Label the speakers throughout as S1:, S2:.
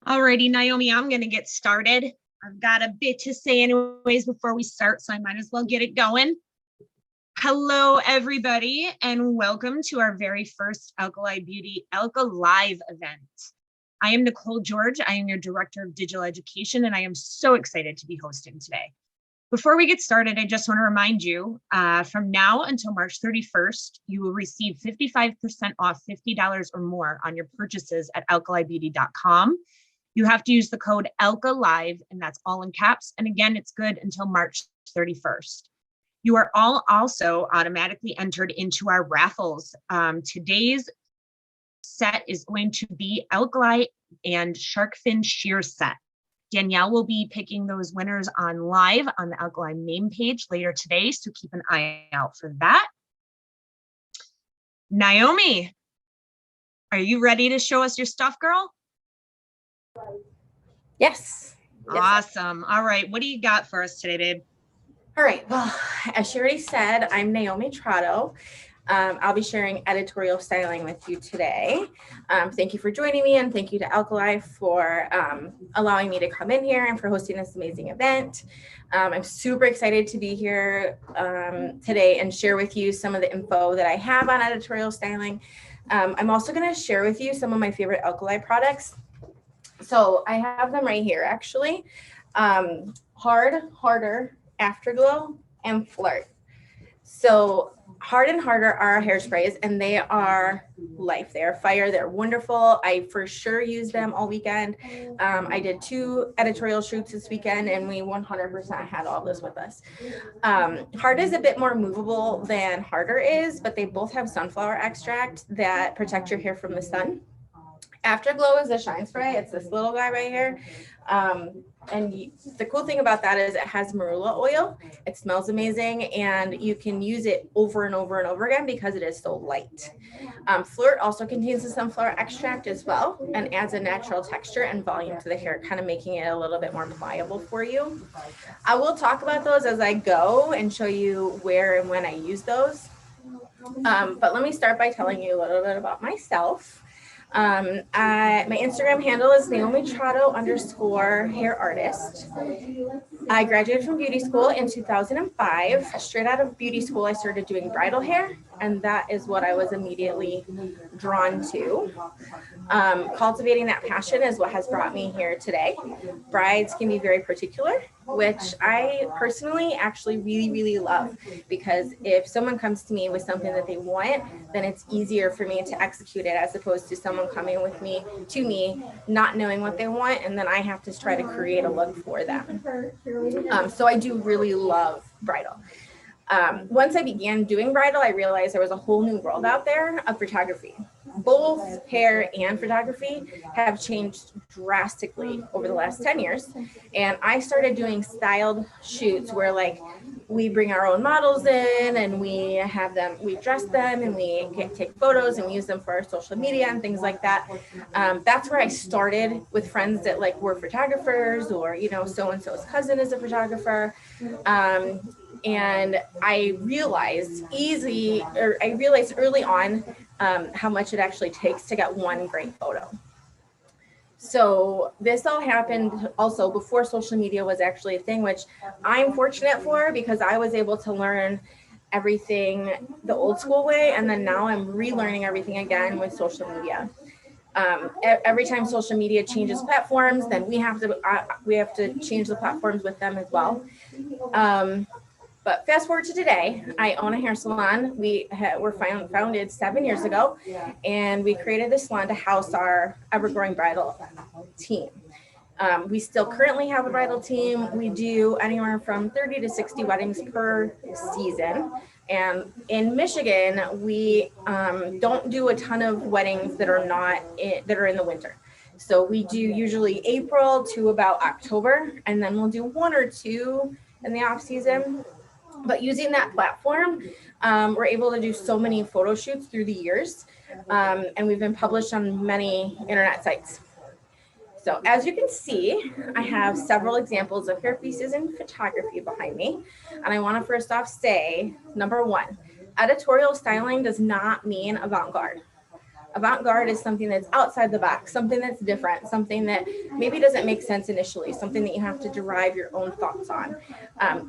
S1: Alrighty, Naomi, I'm going to get started. I've got a bit to say anyways before we start, so I might as well get it going. Hello, everybody, and welcome to our very first Alkali Beauty Alka Live event. I am Nicole George. I am your Director of Digital Education, and I am so excited to be hosting today. Before we get started, I just want to remind you, from now until March 31st, you will receive 55% off $50 or more on your purchases at alkalibeauty.com. You have to use the code ALKALIVE, and that's all in caps. And again, it's good until March 31st. You are all also automatically entered into our raffles. Today's set is going to be Alkali and Shark Fin Sheer Set. Danielle will be picking those winners on live on the Alkali name page later today, so keep an eye out for that. Naomi, are you ready to show us your stuff, girl?
S2: Yes.
S1: Awesome. All right. What do you got for us today, babe?
S2: All right. Well, as she already said, I'm Naomi Trotto. I'll be sharing editorial styling with you today. Thank you for joining me, and thank you to Alkali for allowing me to come in here and for hosting this amazing event. I'm super excited to be here today and share with you some of the info that I have on editorial styling. I'm also going to share with you some of my favorite Alkali products. So I have them right here, actually. Hard, Harder, Afterglow, and Flirt. So Hard and Harder are our hairsprays, and they are life. They are fire. They're wonderful. I for sure use them all weekend. I did 2 editorial shoots this weekend, and we 100% had all this with us. Hard is a bit more movable than Harder is, but they both have sunflower extract that protect your hair from the sun. Afterglow is a shine spray. It's this little guy right here. And the cool thing about that is it has marula oil. It smells amazing, and you can use it over and over and over again because it is so light. Flirt also contains the sunflower extract as well and adds a natural texture and volume to the hair, kind of making it a little bit more pliable for you. I will talk about those as I go and show you where and when I use those. But let me start by telling you a little bit about myself. My Instagram handle is Naomi_hair_artist. I graduated from beauty school in 2005. Straight out of beauty school, I started doing bridal hair, and that is what I was immediately drawn to. Cultivating that passion is what has brought me here today. Brides can be very particular, which I personally actually really love, because if someone comes to me with something that they want, then it's easier for me to execute it as opposed to someone coming to me not knowing what they want, and then I have to try to create a look for them. So I do really love bridal. Once I began doing bridal, I realized there was a whole new world out there of photography. Both hair and photography have changed drastically over the last 10 years. And I started doing styled shoots where we bring our own models in and we dress them and we take photos and we use them for our social media and things like that. That's where I started with friends that were photographers, or, so-and-so's cousin is a photographer. And I realized early on how much it actually takes to get one great photo. So this all happened also before social media was actually a thing, which I'm fortunate for, because I was able to learn everything the old school way, and then now I'm relearning everything again with social media. Every time social media changes platforms, then we have to change the platforms with them as well. But fast forward to today, I own a hair salon. We were founded 7 years ago, and we created this salon to house our ever-growing bridal team. We still currently have a bridal team. We do anywhere from 30 to 60 weddings per season. And in Michigan, we don't do a ton of weddings that are in the winter. So we do usually April to about October, and then we'll do 1 or 2 in the off season. But using that platform, we're able to do so many photo shoots through the years, and we've been published on many internet sites. So as you can see, I have several examples of hair pieces and photography behind me. And I want to first off say, number 1, editorial styling does not mean avant-garde. Avant-garde is something that's outside the box, something that's different, something that maybe doesn't make sense initially, something that you have to derive your own thoughts on.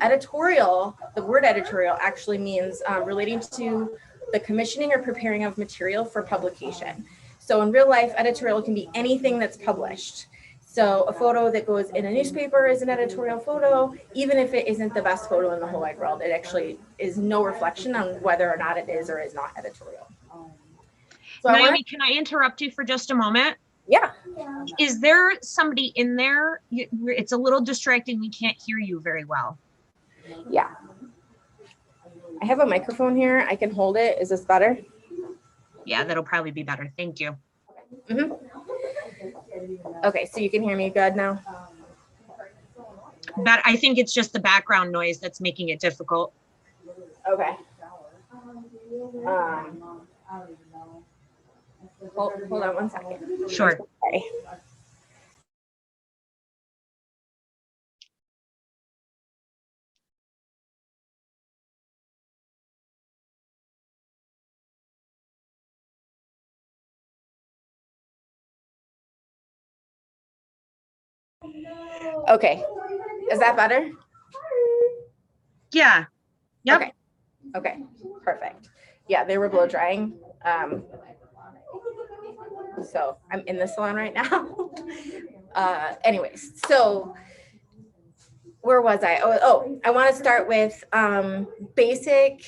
S2: Editorial, the word editorial actually means relating to the commissioning or preparing of material for publication. So in real life, editorial can be anything that's published. So a photo that goes in a newspaper is an editorial photo, even if it isn't the best photo in the whole wide world. It actually is no reflection on whether or not it is or is not editorial. So
S1: Naomi, can I interrupt you for just a moment?
S2: Yeah.
S1: Is there somebody in there? It's a little distracting. We can't hear you very well.
S2: Yeah. I have a microphone here. I can hold it. Is this better?
S1: Yeah, that'll probably be better. Thank you.
S2: Mm-hmm. Okay, so you can hear me good now?
S1: But I think it's just the background noise that's making it difficult.
S2: Okay. Hold on one second.
S1: Sure.
S2: Okay. Okay. Is that better?
S1: Yeah. Yep.
S2: Okay. Okay. Perfect. Yeah, they were blow drying. So I'm in the salon right now. Anyways, so where was I? Oh, I want to start with basic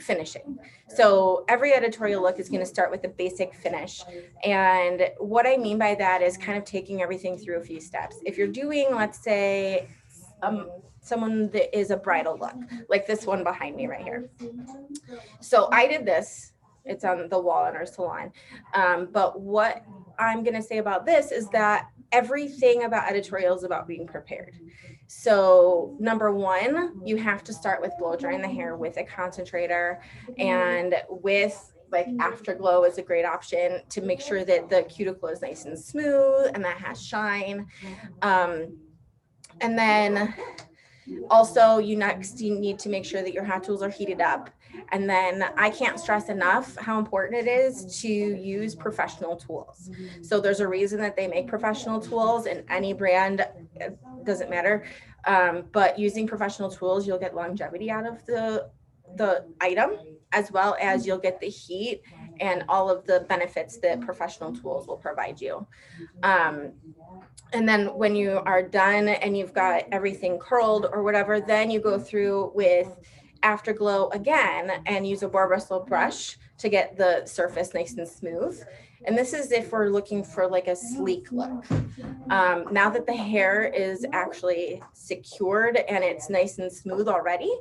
S2: finishing. So every editorial look is going to start with a basic finish. And what I mean by that is kind of taking everything through a few steps. If you're doing, let's say, someone that is a bridal look, like this one behind me right here. So I did this. It's on the wall in our salon. But what I'm going to say about this is that everything about editorial is about being prepared. So number one, you have to start with blow drying the hair with a concentrator, and with like afterglow is a great option to make sure that the cuticle is nice and smooth and that has shine. And then also you need to make sure that your hot tools are heated up. And then I can't stress enough how important it is to use professional tools. So there's a reason that they make professional tools in any brand, it doesn't matter. But using professional tools, you'll get longevity out of the item, as well as you'll get the heat and all of the benefits that professional tools will provide you. And then when you are done and you've got everything curled or whatever, then you go through with afterglow again and use a boar bristle brush to get the surface nice and smooth. And this is if we're looking for like a sleek look. Now that the hair is actually secured and it's nice and smooth already,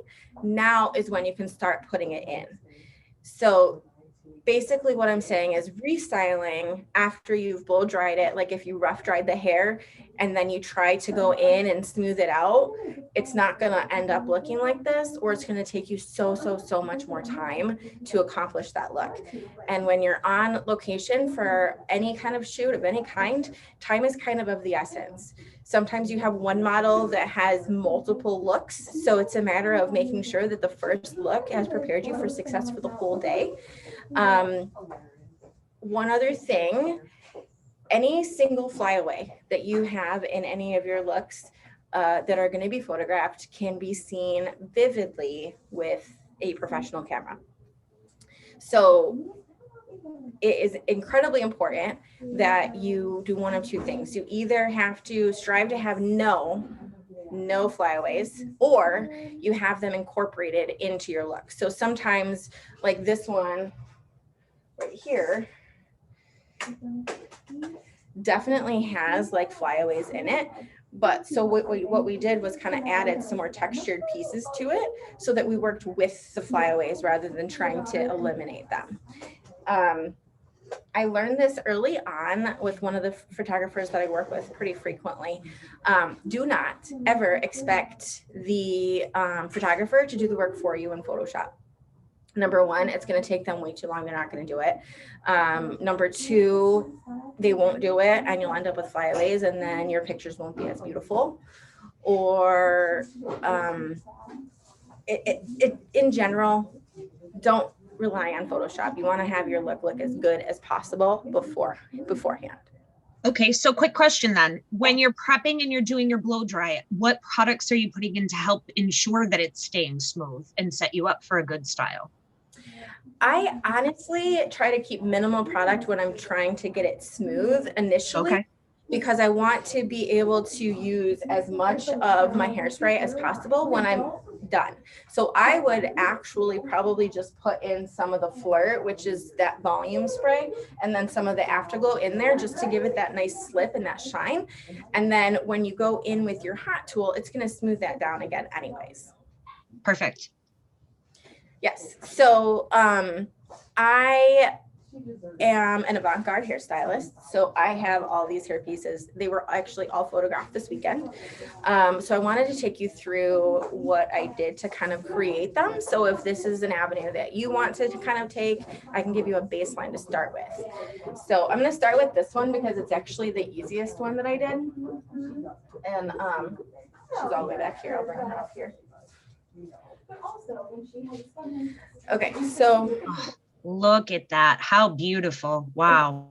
S2: now is when you can start putting it in. So basically what I'm saying is restyling after you've blow dried it, like if you rough dried the hair and then you try to go in and smooth it out, it's not going to end up looking like this, or it's going to take you so much more time to accomplish that look. And when you're on location for any kind of shoot of any kind, time is kind of the essence. Sometimes you have one model that has multiple looks, so it's a matter of making sure that the first look has prepared you for success for the whole day. One other thing, any single flyaway that you have in any of your looks that are going to be photographed can be seen vividly with a professional camera. So it is incredibly important that you do one of two things. You either have to strive to have no flyaways, or you have them incorporated into your look. So sometimes like this one right here definitely has like flyaways in it. But so what we did was kind of added some more textured pieces to it so that we worked with the flyaways rather than trying to eliminate them. I learned this early on with one of the photographers that I work with pretty frequently. Do not ever expect the photographer to do the work for you in Photoshop. Number one, it's going to take them way too long. They're not going to do it. Number two, they won't do it and you'll end up with flyaways and then your pictures won't be as beautiful. Or in general, don't rely on Photoshop. You want to have your look as good as possible beforehand.
S1: Okay, so quick question then. When you're prepping and you're doing your blow dry, what products are you putting in to help ensure that it's staying smooth and set you up for a good style?
S2: I honestly try to keep minimal product when I'm trying to get it smooth initially.
S1: Okay.
S2: Because I want to be able to use as much of my hairspray as possible when I'm done. So I would actually probably just put in some of the Flirt, which is that volume spray, and then some of the Afterglow in there just to give it that nice slip and that shine. And then when you go in with your hot tool, it's going to smooth that down again anyways.
S1: Perfect.
S2: Yes. So I am an avant-garde hairstylist. So I have all these hair pieces. They were actually all photographed this weekend. So I wanted to take you through what I did to kind of create them. So if this is an avenue that you want to kind of take, I can give you a baseline to start with. So I'm going to start with this one because it's actually the easiest one that I did. And she's all the way back here. I'll bring her up here. Okay, so
S1: look at that. How beautiful. Wow.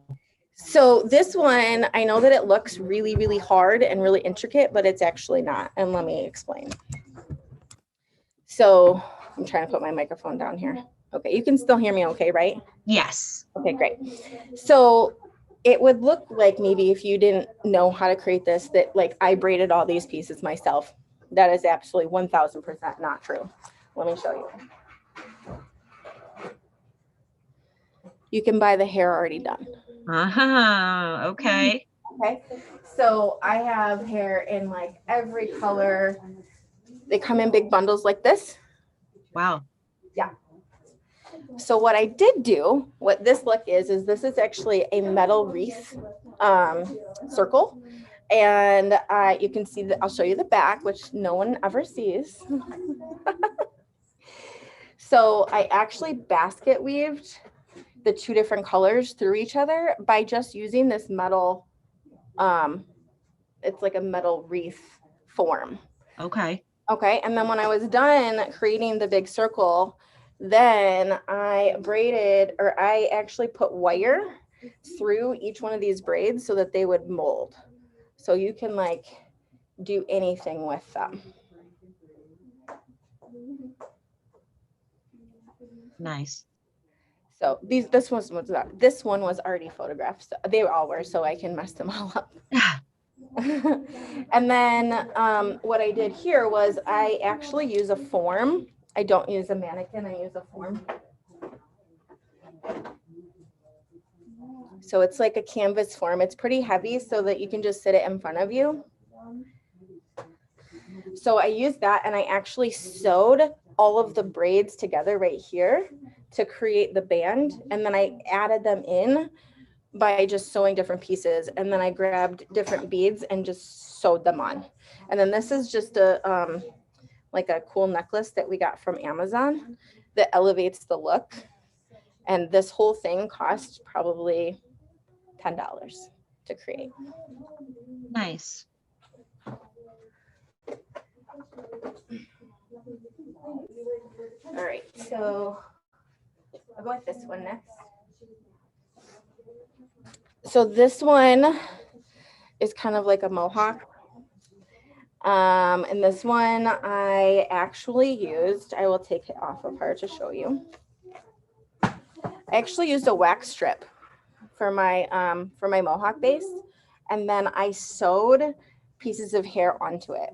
S2: So this one, I know that it looks really, really hard and really intricate, but it's actually not. And let me explain. So I'm trying to put my microphone down here. Okay, you can still hear me okay, right?
S1: Yes.
S2: Okay, great. So it would look like maybe if you didn't know how to create this, that like I braided all these pieces myself. That is absolutely 1000% not true. Let me show you. You can buy the hair already done.
S1: Okay.
S2: Okay. So I have hair in like every color. They come in big bundles like this.
S1: Wow.
S2: Yeah. So what I did do, what this look is this is actually a metal wreath circle. And you can see that I'll show you the back, which no one ever sees. So I actually basket weaved the two different colors through each other by just using this metal, it's like a metal wreath form.
S1: Okay.
S2: Okay, and then when I was done creating the big circle, then I braided, or I actually put wire through each one of these braids so that they would mold. So you can like do anything with them.
S1: Nice.
S2: So this one was already photographed. So they all were, so I can mess them all up. And then what I did here was I actually use a form. I don't use a mannequin, I use a form. So it's like a canvas form. It's pretty heavy so that you can just sit it in front of you. So I used that and I actually sewed all of the braids together right here to create the band. And then I added them in by just sewing different pieces. And then I grabbed different beads and just sewed them on. And then this is just a like a cool necklace that we got from Amazon that elevates the look. And this whole thing cost probably $10 to create.
S1: Nice.
S2: All right, so I'll go with this one next. So this one is kind of like a mohawk. And this one I actually used, I will take it off of her to show you. I actually used a wax strip for my mohawk base. And then I sewed pieces of hair onto it.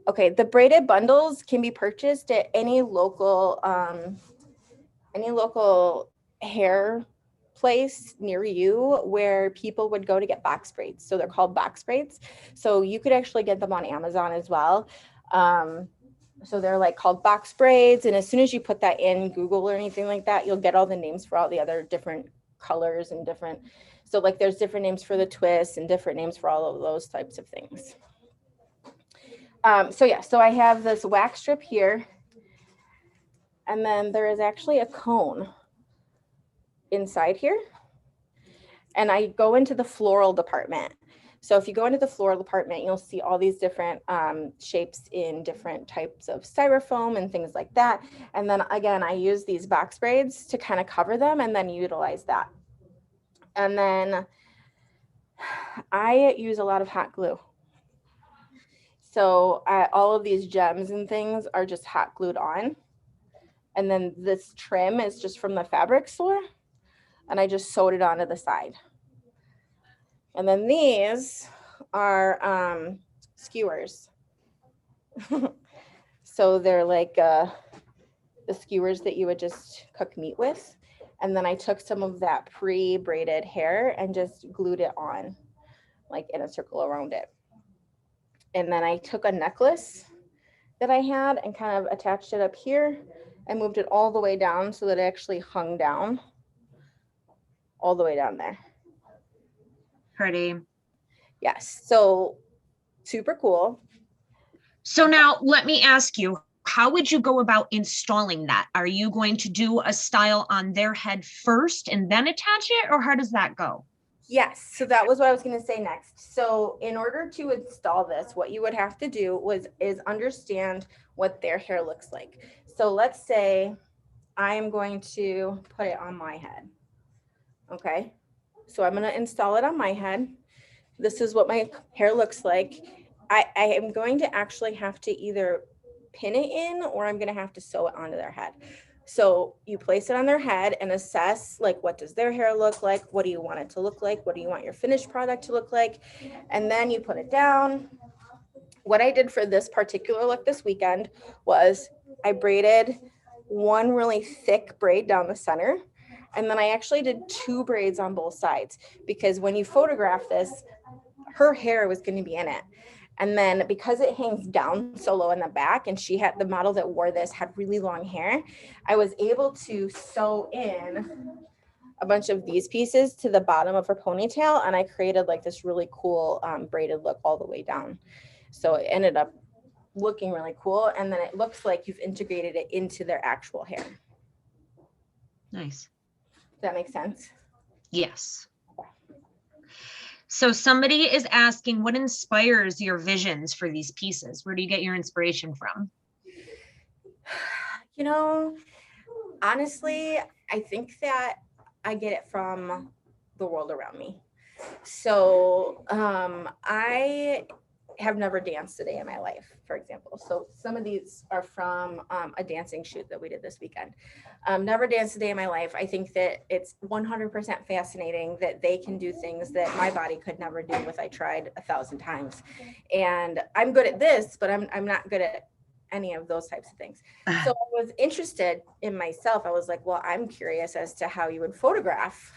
S2: Okay, the braided bundles can be purchased at any local hair place near you where people would go to get box braids. So they're called box braids. So you could actually get them on Amazon as well. So they're like called box braids. And as soon as you put that in Google or anything like that, you'll get all the names for all the other different colors and different. So like there's different names for the twists and different names for all of those types of things. So yeah, so I have this wax strip here. And then there is actually a cone inside here. And I go into the floral department. So if you go into the floral department, you'll see all these different shapes in different types of styrofoam and things like that. And then again, I use these box braids to kind of cover them and then utilize that. And then I use a lot of hot glue. So all of these gems and things are just hot glued on. And then this trim is just from the fabric store. And I just sewed it onto the side. And then these are skewers. So they're like the skewers that you would just cook meat with. And then I took some of that pre-braided hair and just glued it on, like in a circle around it. And then I took a necklace that I had and kind of attached it up here and moved it all the way down so that it actually hung down all the way down there.
S1: Pretty.
S2: Yes, so super cool.
S1: So now let me ask you, how would you go about installing that? Are you going to do a style on their head first and then attach it, or how does that go?
S2: Yes, so that was what I was going to say next. So in order to install this, what you would have to do is understand what their hair looks like. So let's say I am going to put it on my head. Okay, so I'm going to install it on my head. This is what my hair looks like. I am going to actually have to either pin it in or I'm going to have to sew it onto their head. So you place it on their head and assess, like, what does their hair look like? What do you want it to look like? What do you want your finished product to look like? And then you put it down. What I did for this particular look this weekend was I braided one really thick braid down the center. And then I actually did 2 braids on both sides, because when you photograph this, her hair was going to be in it. And then because it hangs down so low in the back, and the model that wore this had really long hair, I was able to sew in a bunch of these pieces to the bottom of her ponytail. And I created like this really cool braided look all the way down. So it ended up looking really cool. And then it looks like you've integrated it into their actual hair.
S1: Nice.
S2: Does that make sense?
S1: Yes. So somebody is asking, what inspires your visions for these pieces? Where do you get your inspiration from?
S2: You know, honestly, I think that I get it from the world around me. So I have never danced a day in my life, for example. So some of these are from a dancing shoot that we did this weekend. Never danced a day in my life. I think that it's 100% fascinating that they can do things that my body could never do if I tried 1,000 times. And I'm good at this, but I'm not good at any of those types of things. So I was interested in myself. I was like, well, I'm curious as to how you would photograph,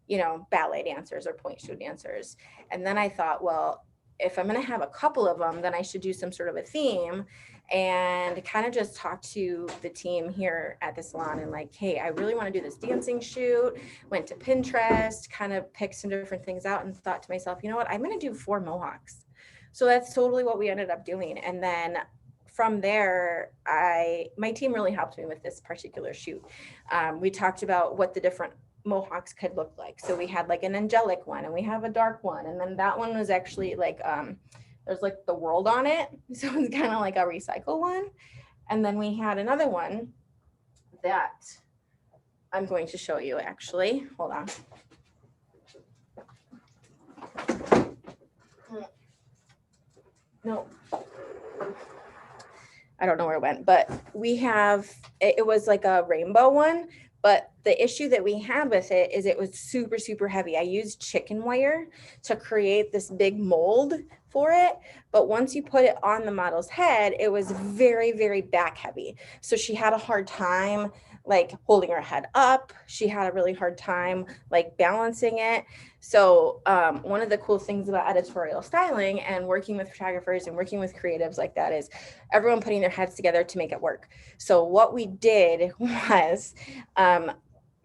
S2: you know, ballet dancers or point shoe dancers. And then I thought, well, if I'm going to have a couple of them, then I should do some sort of a theme and kind of just talk to the team here at the salon and like, hey, I really want to do this dancing shoot. Went to Pinterest, kind of picked some different things out and thought to myself, you know what, I'm going to do 4 mohawks. So that's totally what we ended up doing. And then from there, my team really helped me with this particular shoot. We talked about what the different mohawks could look like. So we had like an angelic one and we have a dark one. And then that one was actually like, there's like the world on it. So it's kind of like a recycle one. And then we had another one that I'm going to show you actually. Hold on. No, I don't know where it went, but we have, it was like a rainbow one. But the issue that we had with it is it was super, super heavy. I used chicken wire to create this big mold for it. But once you put it on the model's head, it was very, very back heavy. So she had a hard time like holding her head up. She had a really hard time like balancing it. So one of the cool things about editorial styling and working with photographers and working with creatives like that is everyone putting their heads together to make it work. So what we did was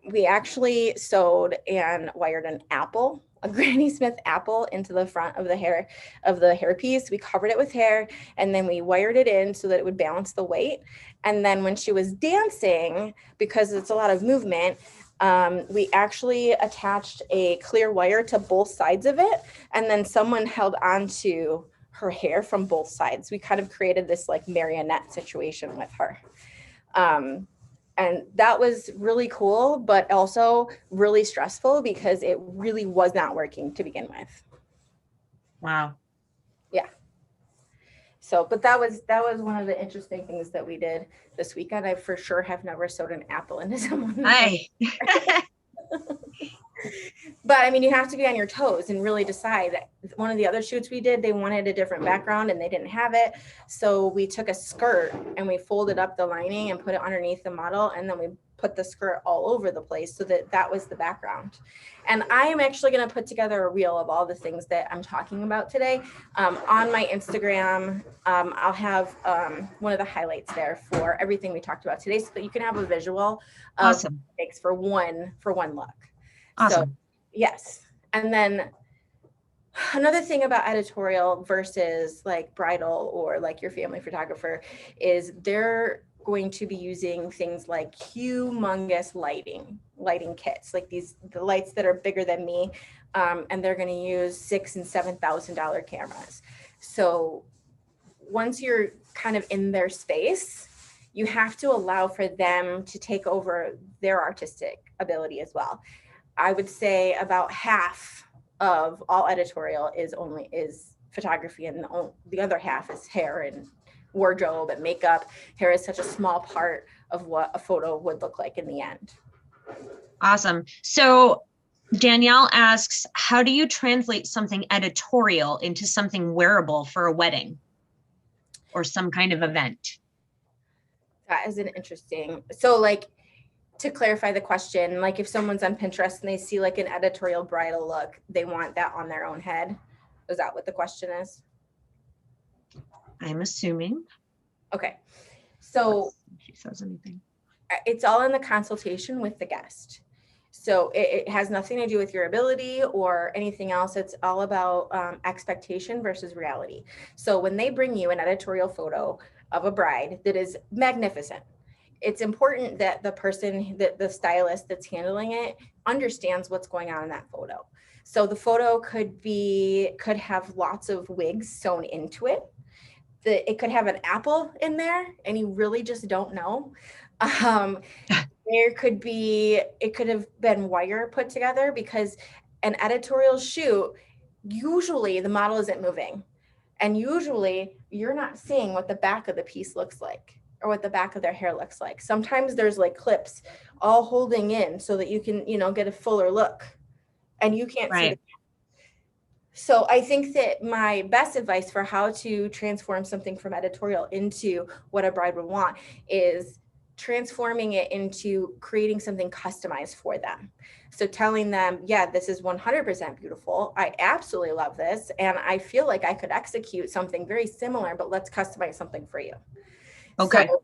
S2: we actually sewed and wired an apple, a Granny Smith apple, into the front of the hairpiece. We covered it with hair and then we wired it in so that it would balance the weight. And then when she was dancing, because it's a lot of movement, We actually attached a clear wire to both sides of it, and then someone held onto her hair from both sides. We kind of created this like marionette situation with her. And that was really cool, but also really stressful because it really was not working to begin with.
S1: Wow.
S2: Yeah. So, but that was one of the interesting things that we did this weekend. I for sure have never sewed an apple into someone.
S1: Hey.
S2: But I mean, you have to be on your toes and really decide. One of the other shoots we did, they wanted a different background and they didn't have it. So we took a skirt and we folded up the lining and put it underneath the model. And then we put the skirt all over the place so that that was the background. And I am actually going to put together a reel of all the things that I'm talking about today. On my Instagram, I'll have one of the highlights there for everything we talked about today so that you can have a visual of
S1: Awesome.
S2: what it takes for one look.
S1: Awesome.
S2: So, yes. And then another thing about editorial versus like bridal or like your family photographer is they're going to be using things like humongous lighting kits, like the lights that are bigger than me. And they're going to use $6,000 and $7,000 cameras. So once you're kind of in their space, you have to allow for them to take over their artistic ability as well. I would say about half of all editorial is photography, and the other half is hair and wardrobe and makeup. Hair is such a small part of what a photo would look like in the end.
S1: Awesome. So Danielle asks, how do you translate something editorial into something wearable for a wedding or some kind of event?
S2: That is an interesting, so like, to clarify the question, like if someone's on Pinterest and they see like an editorial bridal look, they want that on their own head. Is that what the question is?
S1: I'm assuming.
S2: Okay. So
S1: if she says anything.
S2: It's all in the consultation with the guest. So it has nothing to do with your ability or anything else. It's all about expectation versus reality. So when they bring you an editorial photo of a bride that is magnificent, it's important that the person, that the stylist that's handling it understands what's going on in that photo. So the photo could have lots of wigs sewn into it. It could have an apple in there and you really just don't know. It could have been wire put together, because an editorial shoot, usually the model isn't moving. And usually you're not seeing what the back of the piece looks like or what the back of their hair looks like. Sometimes there's like clips all holding in so that you can, get a fuller look and you can't see the. So I think that my best advice for how to transform something from editorial into what a bride would want is transforming it into creating something customized for them. So telling them, yeah, this is 100% beautiful. I absolutely love this. And I feel like I could execute something very similar, but let's customize something for you.
S1: Okay.
S2: So,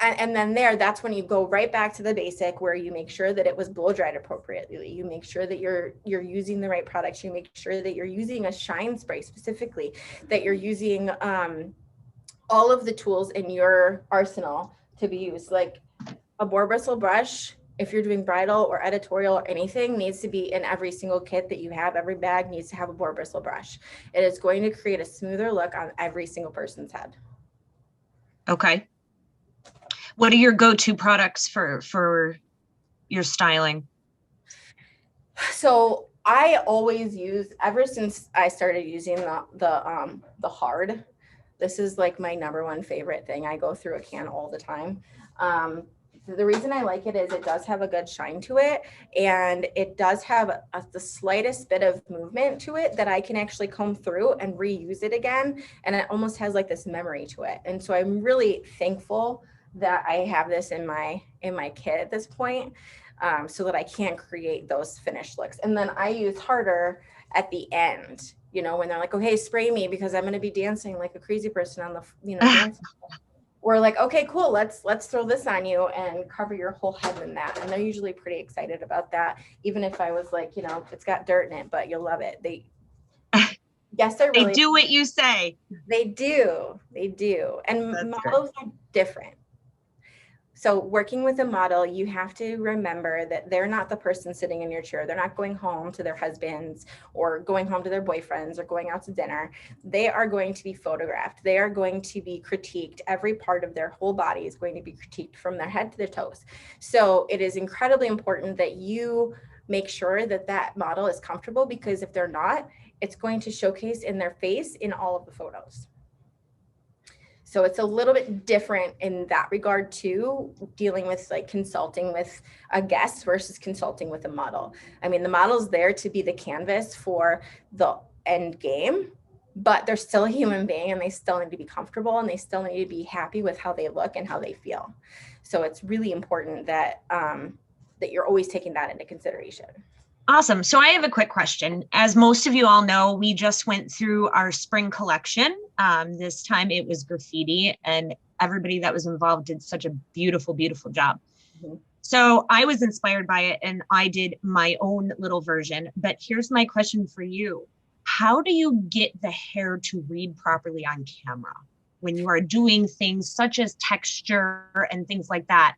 S2: and then that's when you go right back to the basic, where you make sure that it was blow dried appropriately. You make sure that you're using the right products. You make sure that you're using a shine spray specifically, that you're using all of the tools in your arsenal to be used. Like a boar bristle brush, if you're doing bridal or editorial or anything, needs to be in every single kit that you have. Every bag needs to have a boar bristle brush. It is going to create a smoother look on every single person's head.
S1: Okay. What are your go-to products for your styling?
S2: So I always use, ever since I started using the hard, this is like my number one favorite thing. I go through a can all the time. The reason I like it is it does have a good shine to it, and it does have the slightest bit of movement to it that I can actually comb through and reuse it again. And it almost has like this memory to it. And so I'm really thankful that I have this in my kit at this point, so that I can create those finished looks. And then I use harder at the end, when they're like, okay, spray me because I'm going to be dancing like a crazy person on the, dance. We're like, okay, cool. Let's throw this on you and cover your whole head in that. And they're usually pretty excited about that. Even if I was like, it's got dirt in it, but you'll love it. They do
S1: what you say.
S2: They do. And
S1: That's
S2: models are different. So working with a model, you have to remember that they're not the person sitting in your chair. They're not going home to their husbands or going home to their boyfriends or going out to dinner. They are going to be photographed. They are going to be critiqued. Every part of their whole body is going to be critiqued from their head to their toes. So it is incredibly important that you make sure that that model is comfortable, because if they're not, it's going to showcase in their face in all of the photos. So it's a little bit different in that regard too, dealing with like consulting with a guest versus consulting with a model. I mean, the model's there to be the canvas for the end game, but they're still a human being and they still need to be comfortable and they still need to be happy with how they look and how they feel. So it's really important that, that you're always taking that into consideration.
S1: Awesome. So I have a quick question. As most of you all know, we just went through our spring collection. This time it was graffiti, and everybody that was involved did such a beautiful, beautiful job. Mm-hmm. So I was inspired by it and I did my own little version. But here's my question for you. How do you get the hair to read properly on camera when you are doing things such as texture and things like that?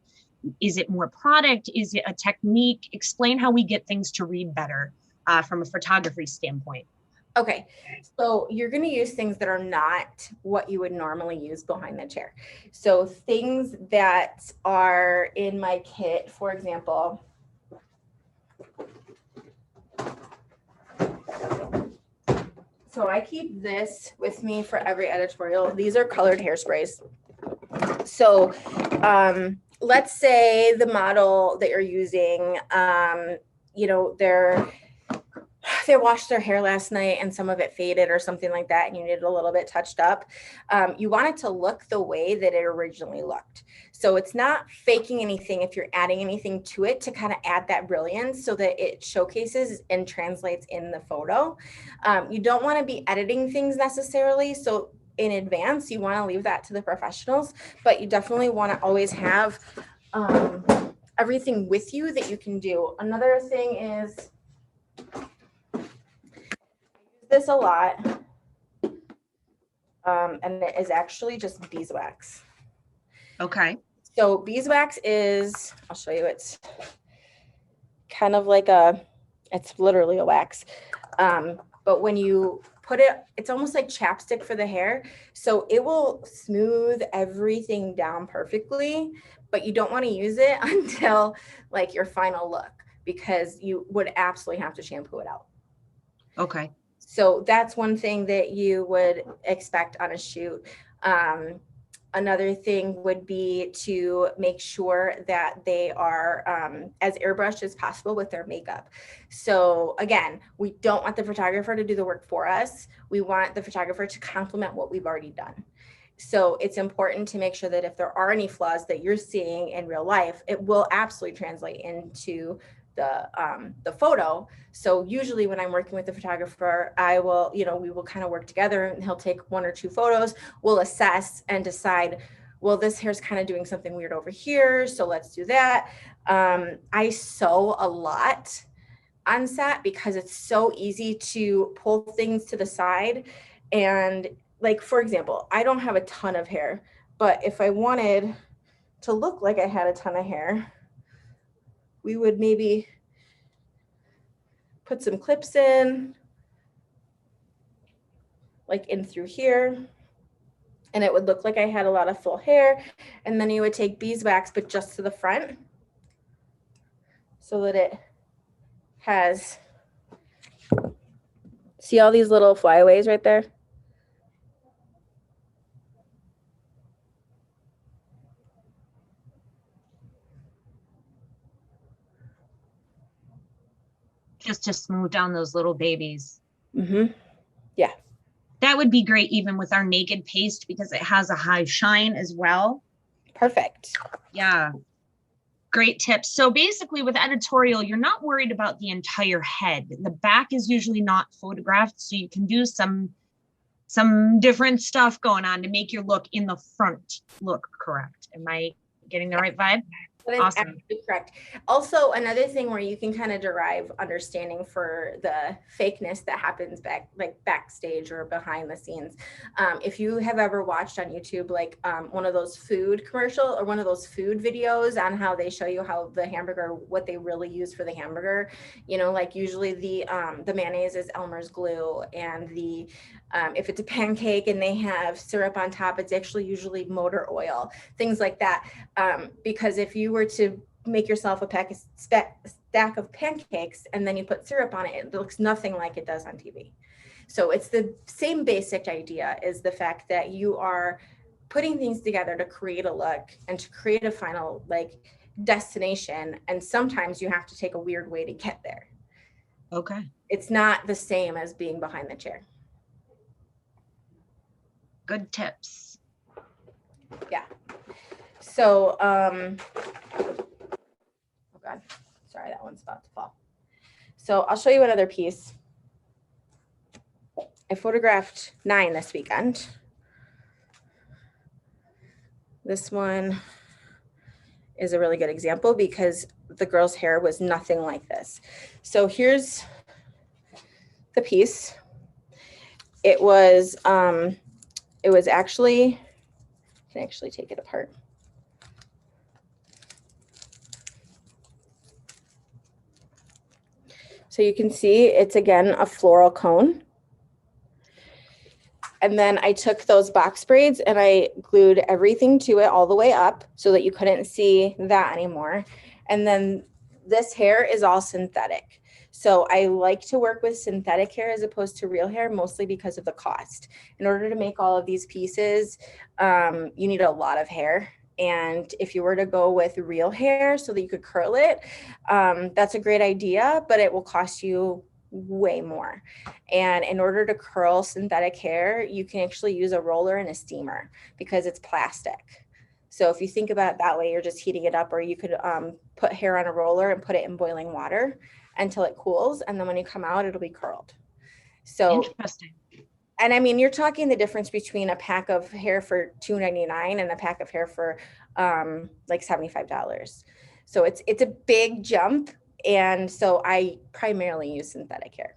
S1: Is it more product? Is it a technique? Explain how we get things to read better from a photography standpoint.
S2: Okay, so you're going to use things that are not what you would normally use behind the chair. So things that are in my kit, for example, so I keep this with me for every editorial. These are colored hairsprays. So let's say the model that you're using, you know, they washed their hair last night and some of it faded or something like that, and you needed a little bit touched up. You want it to look the way that it originally looked. So it's not faking anything if you're adding anything to it to kind of add that brilliance so that it showcases and translates in the photo. You don't want to be editing things necessarily. So in advance, you want to leave that to the professionals, but you definitely want to always have everything with you that you can do. Another thing is, I use this a lot, and it is actually just beeswax.
S1: Okay.
S2: So beeswax is, I'll show you, it's kind of like it's literally a wax. But when you put it, it's almost like chapstick for the hair. So it will smooth everything down perfectly, but you don't want to use it until like your final look, because you would absolutely have to shampoo it out.
S1: Okay.
S2: So that's one thing that you would expect on a shoot. Another thing would be to make sure that they are as airbrushed as possible with their makeup. So again, we don't want the photographer to do the work for us. We want the photographer to complement what we've already done. So it's important to make sure that if there are any flaws that you're seeing in real life, it will absolutely translate into the photo. So usually when I'm working with the photographer, I will, you know, we will kind of work together and he'll take 1 or 2 photos. We'll assess and decide, well, this hair's kind of doing something weird over here, so let's do that. I sew a lot on set because it's so easy to pull things to the side. And like, for example, I don't have a ton of hair, but if I wanted to look like I had a ton of hair, we would maybe put some clips in, like in through here, and it would look like I had a lot of full hair. And then you would take beeswax, but just to the front, so that it has, see all these little flyaways right there?
S1: Just to smooth down those little babies.
S2: Mm-hmm. Yeah.
S1: That would be great even with our naked paste because it has a high shine as well.
S2: Perfect.
S1: Yeah. Great tips. So basically with editorial, you're not worried about the entire head. The back is usually not photographed, so you can do some different stuff going on to make your look in the front look correct. Am I getting the right vibe?
S2: That is
S1: Awesome.
S2: absolutely correct. Also, another thing where you can kind of derive understanding for the fakeness that happens backstage or behind the scenes. If you have ever watched on YouTube, like one of those food commercial or one of those food videos on how they show you how the hamburger, what they really use for the hamburger, you know, like usually the mayonnaise is Elmer's glue, and the if it's a pancake and they have syrup on top, it's actually usually motor oil, things like that. Because if you were to make yourself a stack of pancakes and then you put syrup on it, it looks nothing like it does on TV. So it's the same basic idea, is the fact that you are putting things together to create a look and to create a final like destination. And sometimes you have to take a weird way to get there.
S1: Okay.
S2: It's not the same as being behind the chair.
S1: Good tips.
S2: Yeah. So, oh God, sorry, that one's about to fall. So I'll show you another piece. I photographed 9 this weekend. This one is a really good example because the girl's hair was nothing like this. So here's the piece. It was actually, I can actually take it apart. So you can see it's again a floral cone. And then I took those box braids and I glued everything to it all the way up so that you couldn't see that anymore. And then this hair is all synthetic. So I like to work with synthetic hair as opposed to real hair, mostly because of the cost. In order to make all of these pieces, you need a lot of hair. And if you were to go with real hair so that you could curl it, that's a great idea, but it will cost you way more. And in order to curl synthetic hair, you can actually use a roller and a steamer because it's plastic. So if you think about it that way, you're just heating it up, or you could put hair on a roller and put it in boiling water until it cools. And then when you come out, it'll be curled. So
S1: interesting.
S2: And I mean, you're talking the difference between a pack of hair for $2.99 and a pack of hair for like $75. So it's a big jump. And so I primarily use synthetic hair.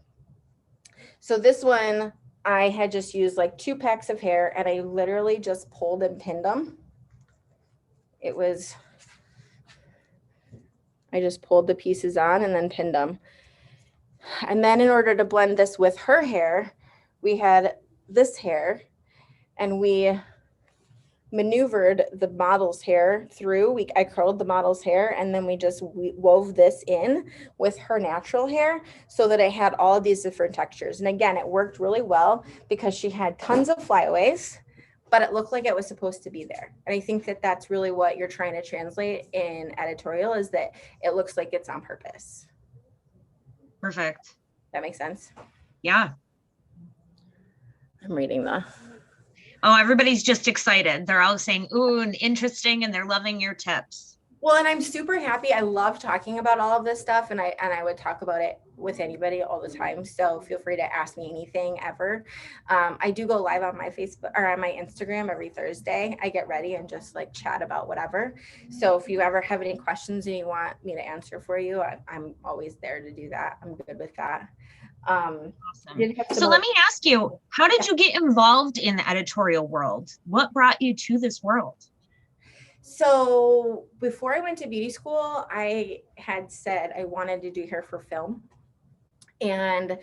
S2: So this one, I had just used like 2 packs of hair and I literally just pulled and pinned them. I just pulled the pieces on and then pinned them. And then in order to blend this with her hair, we had this hair and we maneuvered the model's hair through. I curled the model's hair and then we just wove this in with her natural hair so that it had all of these different textures. And again, it worked really well because she had tons of flyaways, but it looked like it was supposed to be there. And I think that that's really what you're trying to translate in editorial, is that it looks like it's on purpose.
S1: Perfect.
S2: That makes sense?
S1: Yeah.
S2: I'm reading the.
S1: Oh, everybody's just excited. They're all saying, ooh, and interesting, and they're loving your tips.
S2: Well, and I'm super happy. I love talking about all of this stuff, and I would talk about it with anybody all the time. So feel free to ask me anything ever. I do go live on my Facebook or on my Instagram every Thursday. I get ready and just like chat about whatever. So if you ever have any questions and you want me to answer for you, I'm always there to do that. I'm good with that.
S1: Awesome. So let me ask you, how did you get involved in the editorial world? What brought you to this world?
S2: So before I went to beauty school, I had said I wanted to do hair for film. And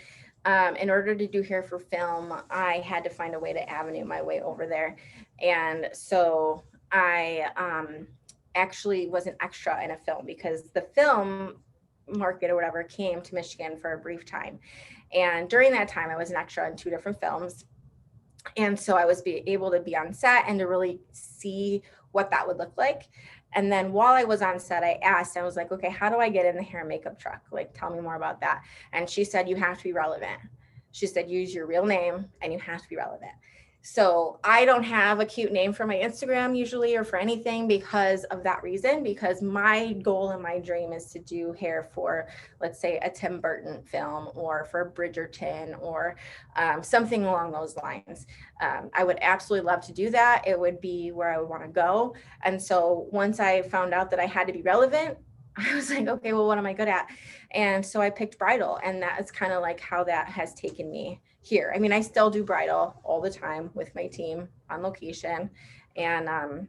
S2: in order to do hair for film, I had to find a way to avenue my way over there. And so I actually was an extra in a film because the film market or whatever came to Michigan for a brief time. And during that time, I was an extra in 2 different films. And so I was able to be on set and to really see what that would look like. And then while I was on set, I was like, okay, how do I get in the hair and makeup truck? Like, tell me more about that. And she said, you have to be relevant. She said, use your real name and you have to be relevant. So I don't have a cute name for my Instagram usually or for anything because of that reason, because my goal and my dream is to do hair for, let's say, a Tim Burton film or for Bridgerton or something along those lines. I would absolutely love to do that. It would be where I would want to go. And so once I found out that I had to be relevant, I was like, okay, well, what am I good at? And so I picked bridal, and that is kind of like how that has taken me here. I mean, I still do bridal all the time with my team on location. And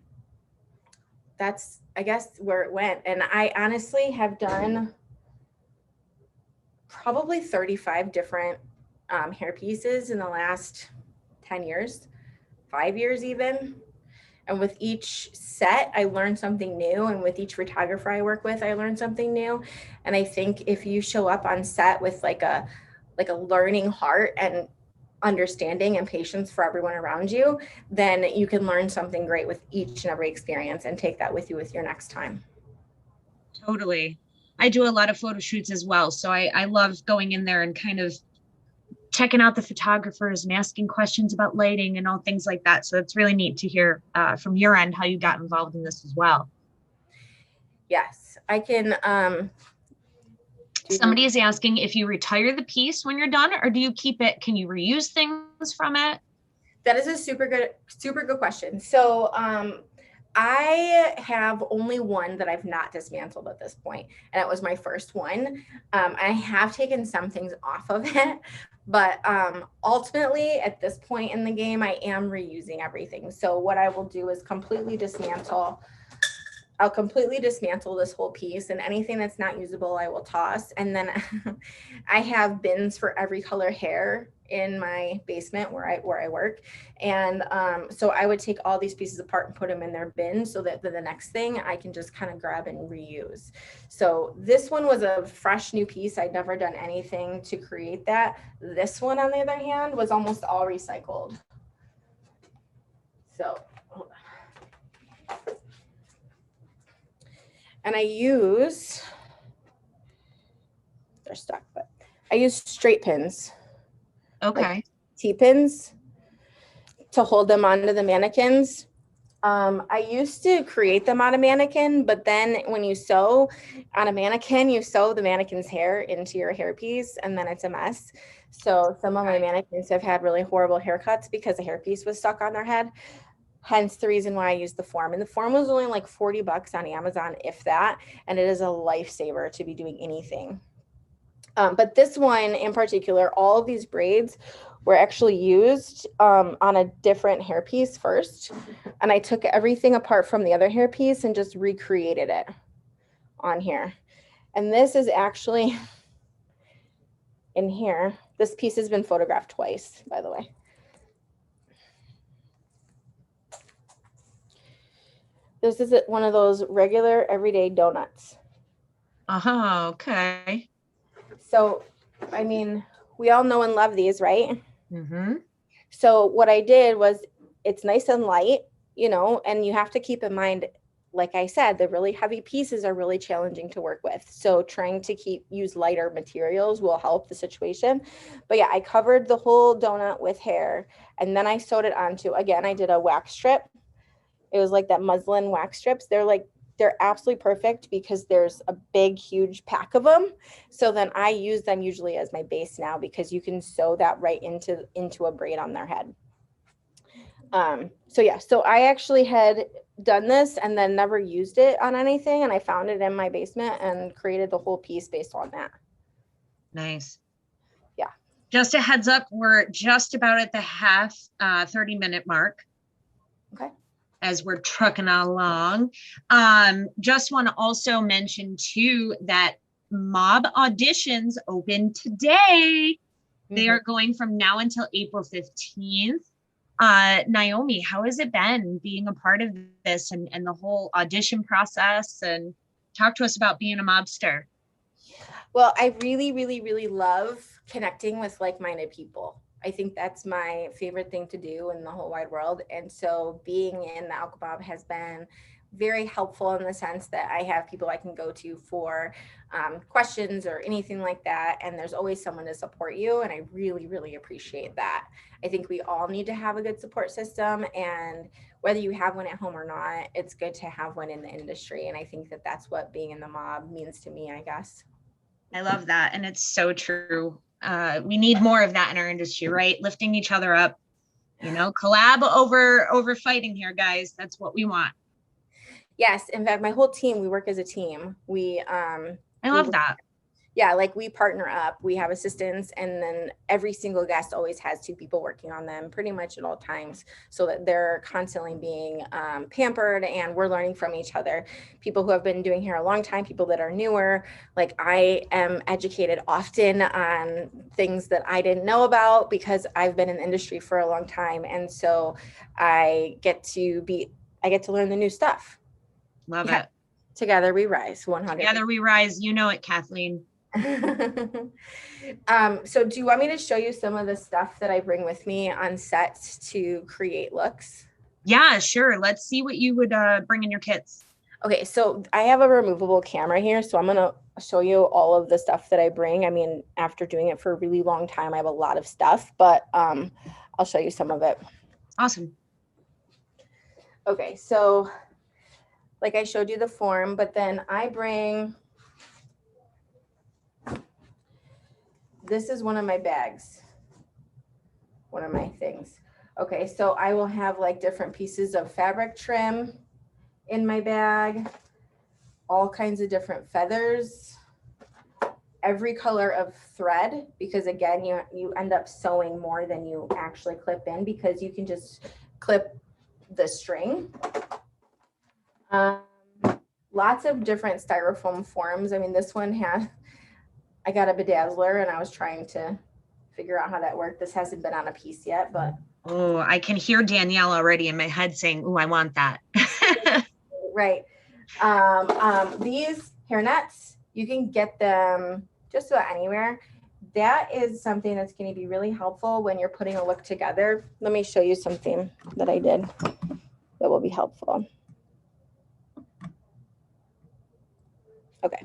S2: that's, I guess, where it went. And I honestly have done probably 35 different hair pieces in the last 10 years, 5 years even. And with each set, I learned something new. And with each photographer I work with, I learned something new. And I think if you show up on set with like a learning heart and understanding and patience for everyone around you, then you can learn something great with each and every experience and take that with you with your next time.
S1: Totally. I do a lot of photo shoots as well. So I love going in there and kind of checking out the photographers and asking questions about lighting and all things like that. So it's really neat to hear from your end how you got involved in this as well.
S2: Yes, I can.
S1: Somebody is asking if you retire the piece when you're done, or do you keep it? Can you reuse things from it?
S2: That is a super good question. So I have only one that I've not dismantled at this point, and it was my first one. I have taken some things off of it, but ultimately at this point in the game, I am reusing everything. So what I will do is completely dismantle. I'll completely dismantle this whole piece, and anything that's not usable, I will toss. And then I have bins for every color hair in my basement where I work. And so I would take all these pieces apart and put them in their bin so that the next thing I can just kind of grab and reuse. So this one was a fresh new piece. I'd never done anything to create that. This one, on the other hand, was almost all recycled. So hold on. And I use, they're stuck, but I use straight pins.
S1: Okay.
S2: Like T-pins to hold them onto the mannequins. I used to create them on a mannequin, but then when you sew on a mannequin, you sew the mannequin's hair into your hairpiece, and then it's a mess. So some of my mannequins have had really horrible haircuts because the hairpiece was stuck on their head. Hence the reason why I used the form. And the form was only like $40 on Amazon, if that, and it is a lifesaver to be doing anything. But this one in particular, all of these braids were actually used on a different hairpiece first. And I took everything apart from the other hairpiece and just recreated it on here. And this is actually in here. This piece has been photographed twice, by the way. This is one of those regular everyday donuts.
S1: Okay.
S2: So, I mean, we all know and love these, right?
S1: Mm-hmm.
S2: So what I did was, it's nice and light, you know, and you have to keep in mind, like I said, the really heavy pieces are really challenging to work with. So trying to use lighter materials will help the situation. But yeah, I covered the whole donut with hair, and then I sewed it onto, again, I did a wax strip. It was like that muslin wax strips. They're absolutely perfect because there's a big, huge pack of them. So then I use them usually as my base now, because you can sew that right into a braid on their head. So yeah, so I actually had done this and then never used it on anything. And I found it in my basement and created the whole piece based on that.
S1: Nice.
S2: Yeah.
S1: Just a heads up, we're just about at the 30-minute mark.
S2: Okay.
S1: As we're trucking along. Just want to also mention too that mob auditions open today. They are going from now until April 15th. Naomi, how has it been being a part of this and the whole audition process? And talk to us about being a mobster.
S2: Well, I really, really, really love connecting with like-minded people. I think that's my favorite thing to do in the whole wide world. And so being in the Alkamob has been very helpful in the sense that I have people I can go to for questions or anything like that. And there's always someone to support you. And I really, really appreciate that. I think we all need to have a good support system. And whether you have one at home or not, it's good to have one in the industry. And I think that that's what being in the mob means to me, I guess.
S1: I love that. And it's so true. We need more of that in our industry, right? Lifting each other up, collab over fighting here, guys. That's what we want.
S2: Yes. In fact, my whole team, we work as a team.
S1: I love that.
S2: Yeah, like we partner up, we have assistants, and then every single guest always has 2 people working on them pretty much at all times, so that they're constantly being pampered, and we're learning from each other. People who have been doing hair a long time, people that are newer. Like I am educated often on things that I didn't know about because I've been in the industry for a long time. And so I get to learn the new stuff.
S1: Love it.
S2: Together we rise. 100.
S1: Together we rise. You know it, Kathleen.
S2: So do you want me to show you some of the stuff that I bring with me on sets to create looks?
S1: Yeah, sure. Let's see what you would bring in your kits.
S2: Okay, so I have a removable camera here, so I'm gonna show you all of the stuff that I bring. I mean, after doing it for a really long time, I have a lot of stuff, but I'll show you some of it.
S1: Awesome.
S2: Okay, so like I showed you the form, but then I bring, this is one of my bags, one of my things. Okay, so I will have like different pieces of fabric trim in my bag, all kinds of different feathers, every color of thread, because again, you end up sewing more than you actually clip in because you can just clip the string. Lots of different styrofoam forms. I mean, this one I got a bedazzler and I was trying to figure out how that worked. This hasn't been on a piece yet, but.
S1: Oh, I can hear Danielle already in my head saying, oh, I want that.
S2: Right. These hairnets, you can get them just about anywhere. That is something that's going to be really helpful when you're putting a look together. Let me show you something that I did that will be helpful. Okay.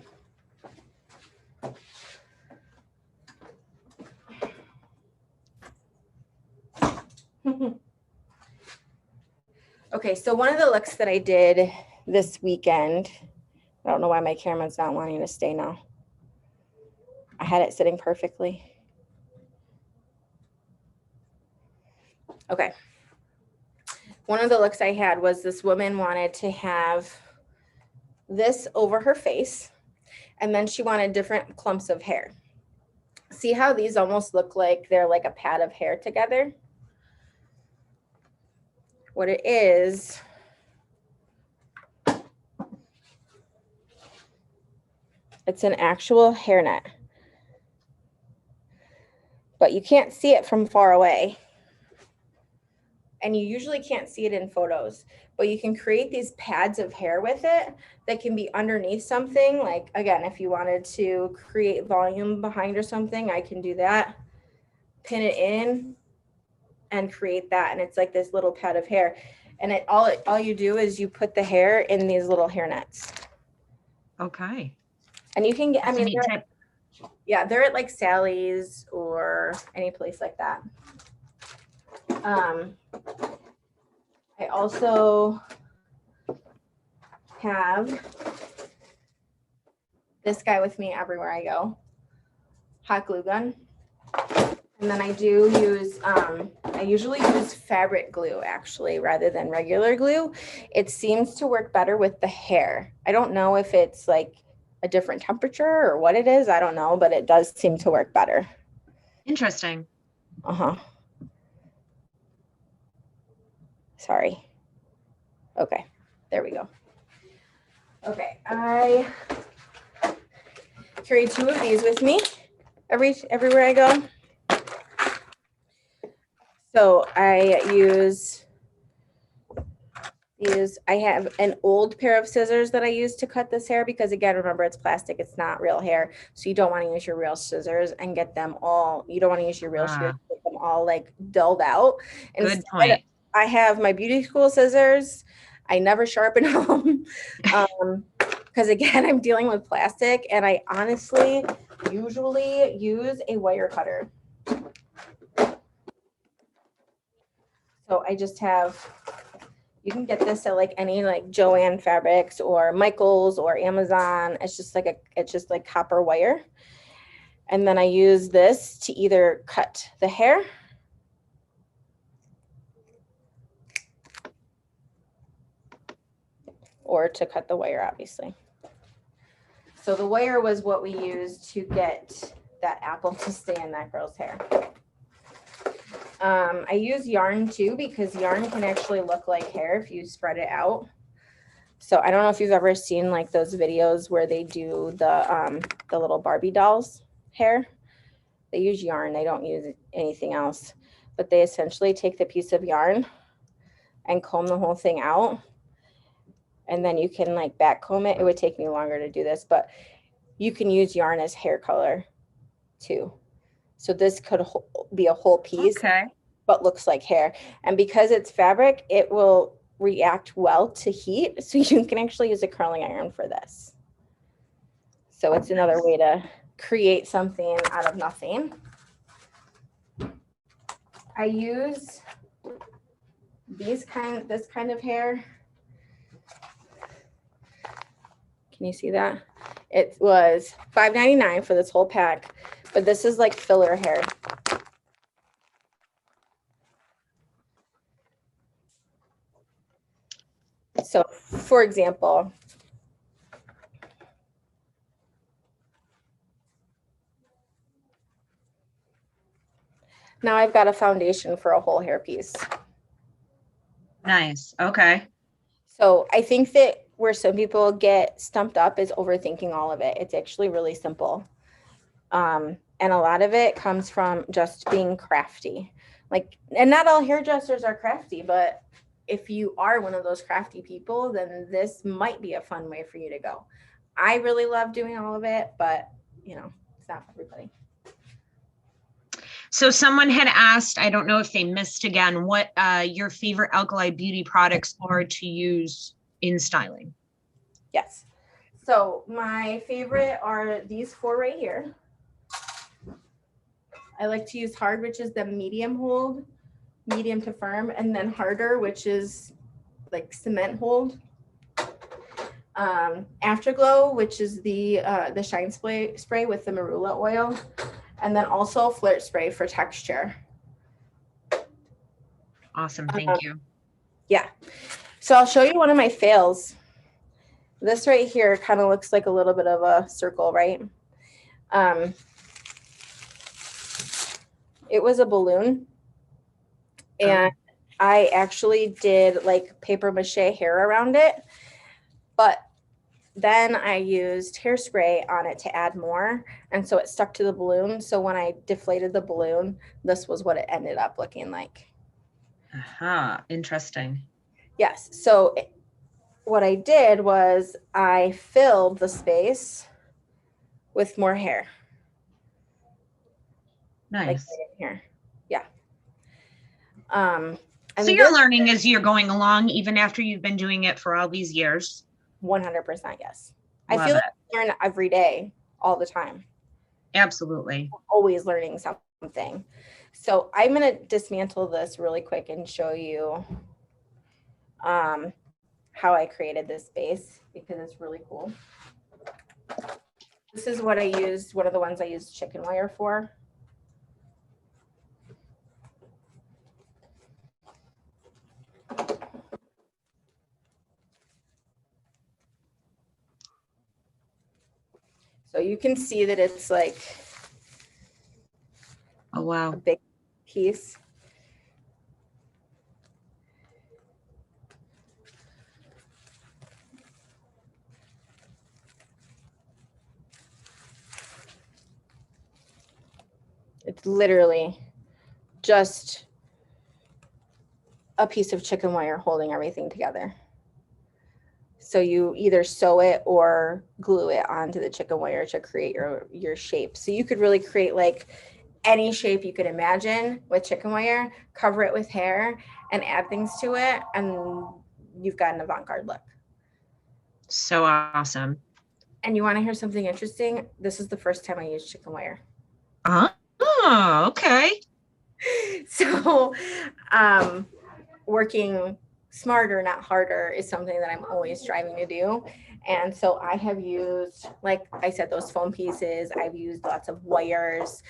S2: Okay, so one of the looks that I did this weekend, I don't know why my camera's not wanting to stay now. I had it sitting perfectly. Okay. One of the looks I had was this woman wanted to have this over her face, and then she wanted different clumps of hair. See how these almost look like they're like a pad of hair together? What it is, it's an actual hairnet, but you can't see it from far away. And you usually can't see it in photos, but you can create these pads of hair with it that can be underneath something. Like, again, if you wanted to create volume behind or something, I can do that. Pin it in and create that. And it's like this little pad of hair. And all you do is you put the hair in these little hair nets. Okay. And you can get, I mean, they're at like Sally's or any place like that. I also have this guy with me everywhere I go, hot glue gun. And then I do use, I usually use fabric glue actually, rather than regular glue. It seems to work better with the hair. I don't know if it's like a different temperature or what it is. I don't know, but it does seem to work better. Interesting. Uh-huh. Sorry. Okay, there we go. Okay, I carry 2 of these with me everywhere I go. So I use these. I have an old pair of scissors that I use to cut this hair because, again, remember, it's plastic, it's not real hair. So you don't want to use your real scissors and get them all, you don't want to use your real shears, get them all like dulled out. Good point. I have my beauty school scissors. I never sharpen them because again, I'm dealing with plastic, and I honestly usually use a wire cutter. So I just have, you can get this at like any like Joann Fabrics or Michael's or Amazon. It's just like copper wire. And then I use this to either cut the hair or to cut the wire, obviously. So the wire was what we used to get that apple to stay in that girl's hair. I use yarn too, because yarn can actually look like hair if you spread it out. So I don't know if you've ever seen like those videos where they do the little Barbie dolls hair. They use yarn, they don't use anything else, but they essentially take the piece of yarn and comb the whole thing out. And then you can like back comb it. It would take me longer to do this, but you can use yarn as hair color too. So this could be a whole piece,
S1: Okay.
S2: but looks like hair. And because it's fabric, it will react well to heat. So you can actually use a curling iron for this. So it's another way to create something out of nothing. I use this kind of hair. Can you see that? It was $5.99 for this whole pack, but this is like filler hair. So for example, now I've got a foundation for a whole hair piece.
S1: Nice. Okay.
S2: So I think that where some people get stumped up is overthinking all of it. It's actually really simple. And a lot of it comes from just being crafty. Like, and not all hairdressers are crafty, but if you are one of those crafty people, then this might be a fun way for you to go. I really love doing all of it, but you know, it's not for everybody.
S1: So someone had asked, I don't know if they missed again, what your favorite alkali beauty products are to use in styling.
S2: Yes. So my favorite are these four right here. I like to use hard, which is the medium hold, medium to firm, and then harder, which is like cement hold. Afterglow, which is the shine spray with the marula oil, and then also flirt spray for texture.
S1: Awesome. Thank you.
S2: Yeah. So I'll show you one of my fails. This right here kind of looks like a little bit of a circle, right? It was a balloon, and I actually did like paper mache hair around it, but then I used hairspray on it to add more, and so it stuck to the balloon. So when I deflated the balloon, this was what it ended up looking like.
S1: Interesting.
S2: Yes. So what I did was I filled the space with more hair.
S1: Nice.
S2: Like right in here. Yeah.
S1: So you're learning as you're going along, even after you've been doing it for all these years.
S2: 100%, yes.
S1: Love
S2: I feel
S1: it.
S2: like I learn every day, all the time.
S1: Absolutely.
S2: I'm always learning something. So I'm going to dismantle this really quick and show you how I created this base, because it's really cool. This is what I used, one of the ones I used chicken wire for. So you can see that it's like,
S1: oh wow,
S2: a big piece. It's literally just a piece of chicken wire holding everything together. So you either sew it or glue it onto the chicken wire to create your shape. So you could really create like any shape you could imagine with chicken wire, cover it with hair and add things to it, and you've got an avant-garde look.
S1: So awesome.
S2: And you want to hear something interesting? This is the first time I used chicken wire.
S1: Oh, okay.
S2: So working smarter, not harder, is something that I'm always striving to do. And so I have used, like I said, those foam pieces. I've used lots of wires.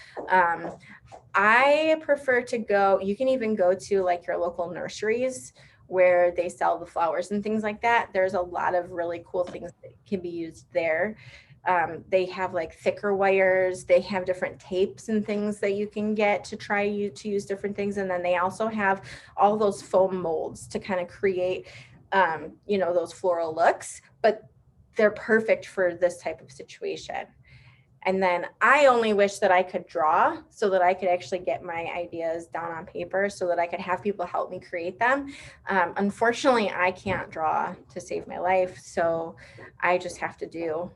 S2: I prefer to go, you can even go to like your local nurseries where they sell the flowers and things like that. There's a lot of really cool things that can be used there. They have like thicker wires. They have different tapes and things that you can get to to use different things. And then they also have all those foam molds to kind of create, you know, those floral looks, but they're perfect for this type of situation. And then I only wish that I could draw so that I could actually get my ideas down on paper so that I could have people help me create them. Unfortunately, I can't draw to save my life. So I just have to do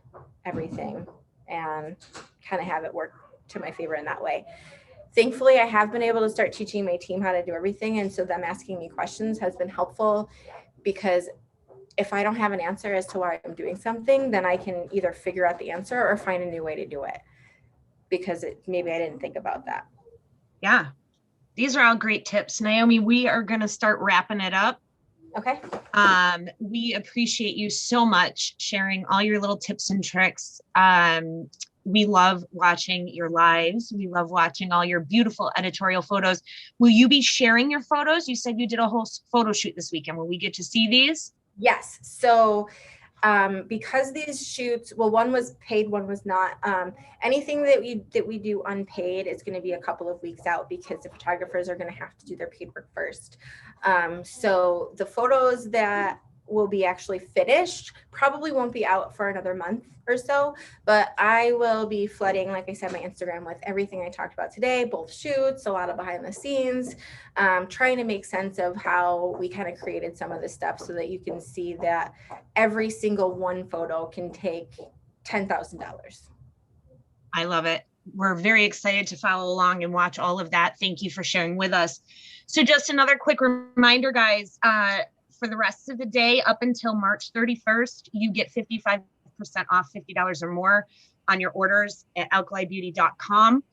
S2: everything and kind of have it work to my favor in that way. Thankfully, I have been able to start teaching my team how to do everything. And so them asking me questions has been helpful, because if I don't have an answer as to why I'm doing something, then I can either figure out the answer or find a new way to do it, because maybe I didn't think about that.
S1: Yeah, these are all great tips. Naomi, we are going to start wrapping it up.
S2: Okay.
S1: We appreciate you so much sharing all your little tips and tricks. We love watching your lives. We love watching all your beautiful editorial photos. Will you be sharing your photos? You said you did a whole photo shoot this weekend. Will we get to see these?
S2: Yes. So because these shoots, well, one was paid, one was not. Anything that we do unpaid is going to be a couple of weeks out, because the photographers are going to have to do their paid work first. So the photos that will be actually finished probably won't be out for another month or so, but I will be flooding, like I said, my Instagram with everything I talked about today, both shoots, a lot of behind the scenes, trying to make sense of how we kind of created some of this stuff so that you can see that every single one photo can take $10,000.
S1: I love it. We're very excited to follow along and watch all of that. Thank you for sharing with us. So just another quick reminder, guys, for the rest of the day up until March 31st, you get 55% off $50 or more on your orders at 𝒘𝒊𝒕𝒉.com.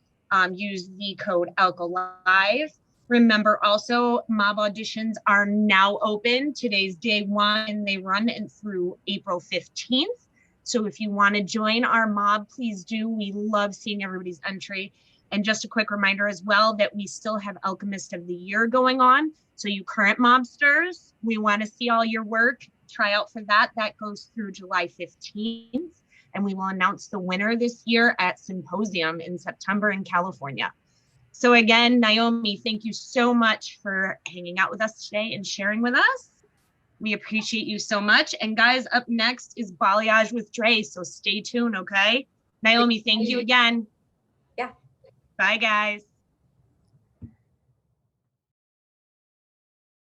S1: Use the code @ALKALIVE. Remember also, mob auditions are now open. Today's day 1 and they run through April 15th. So if you want to join our mob, please do. We love seeing everybody's entry. And just a quick reminder as well that we still have Alchemist of the Year going on. So you current mobsters, we want to see all your work. Try out for that. That goes through July 15th. And we will announce the winner this year at Symposium in September in California. So again, Naomi, thank you so much for hanging out with us today and sharing with us. We appreciate you so much. And guys, up next is Balayage with Dre. So stay tuned, okay? Naomi, thank you again.
S2: Yeah.
S1: Bye, guys.